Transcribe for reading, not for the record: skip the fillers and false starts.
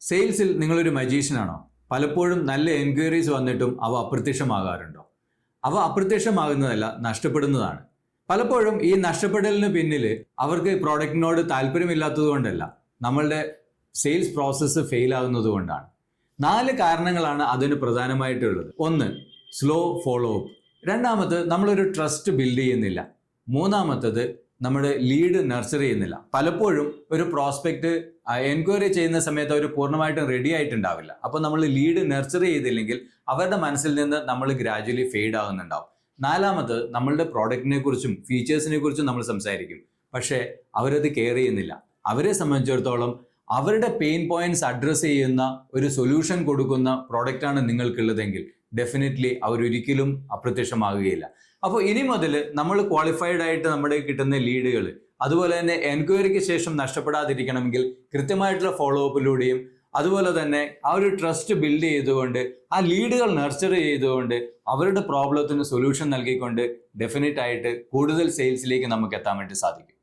സെയിൽസിൽ നിങ്ങളൊരു മജീഷ്യനാണോ? പലപ്പോഴും നല്ല എൻക്വയറീസ് വന്നിട്ടും അവ അപ്രത്യക്ഷമാകാറുണ്ടോ? അവ അപ്രത്യക്ഷമാകുന്നതല്ല, നഷ്ടപ്പെടുന്നതാണ്. പലപ്പോഴും ഈ നഷ്ടപ്പെടലിന് പിന്നിൽ അവർക്ക് പ്രോഡക്റ്റിനോട് താല്പര്യമില്ലാത്തത് കൊണ്ടല്ല, നമ്മളുടെ സെയിൽസ് പ്രോസസ്സ് ഫെയിൽ ആകുന്നത് കൊണ്ടാണ്. 4 കാരണങ്ങളാണ് അതിന് പ്രധാനമായിട്ടുള്ളത്. 1, സ്ലോ ഫോളോ അപ്പ്. രണ്ടാമത്, നമ്മളൊരു ട്രസ്റ്റ് ബിൽഡ് ചെയ്യുന്നില്ല. മൂന്നാമത്തത്, നമ്മുടെ ലീഡ് നർച്ചർ ചെയ്യുന്നില്ല. പലപ്പോഴും ഒരു പ്രോസ്പെക്റ്റ് എൻക്വയറി ചെയ്യുന്ന സമയത്ത് അവർ പൂർണ്ണമായിട്ടും റെഡി ആയിട്ടുണ്ടാവില്ല. അപ്പോൾ നമ്മൾ ലീഡ് നർച്ചർ ചെയ്തില്ലെങ്കിൽ അവരുടെ മനസ്സിൽ നിന്ന് നമ്മൾ ഗ്രാജുവലി ഫെയ്ഡ് ആകുന്നുണ്ടാവും. നാലാമത്, നമ്മളുടെ പ്രോഡക്റ്റിനെ കുറിച്ചും ഫീച്ചേഴ്സിനെ കുറിച്ചും നമ്മൾ സംസാരിക്കും, പക്ഷേ അവരത് കെയർ ചെയ്യുന്നില്ല. അവരെ സംബന്ധിച്ചിടത്തോളം അവരുടെ പെയിൻ പോയിന്റ്സ് അഡ്രസ്സ് ചെയ്യുന്ന ഒരു സൊല്യൂഷൻ കൊടുക്കുന്ന പ്രോഡക്റ്റാണ് നിങ്ങൾക്കുള്ളതെങ്കിൽ ഡെഫിനറ്റ്ലി അവരൊരിക്കലും അപ്രത്യക്ഷമാകുകയില്ല. അപ്പോൾ ഇനി മുതൽ നമ്മൾ ക്വാളിഫൈഡ് ആയിട്ട് നമ്മുടെ കിട്ടുന്ന ലീഡുകൾ, അതുപോലെ തന്നെ എൻക്വയറിക്ക് ശേഷം നഷ്ടപ്പെടാതിരിക്കണമെങ്കിൽ കൃത്യമായിട്ടുള്ള ഫോളോ അപ്പിലൂടെയും അതുപോലെ തന്നെ ആ ഒരു ട്രസ്റ്റ് ബിൽഡ് ചെയ്തുകൊണ്ട് ആ ലീഡുകൾ നർച്ചർ ചെയ്തുകൊണ്ട് അവരുടെ പ്രോബ്ലത്തിന് സൊല്യൂഷൻ നൽകിക്കൊണ്ട് ഡെഫിനറ്റ് ആയിട്ട് കൂടുതൽ സെയിൽസിലേക്ക് നമുക്ക് എത്താൻ വേണ്ടി സാധിക്കും.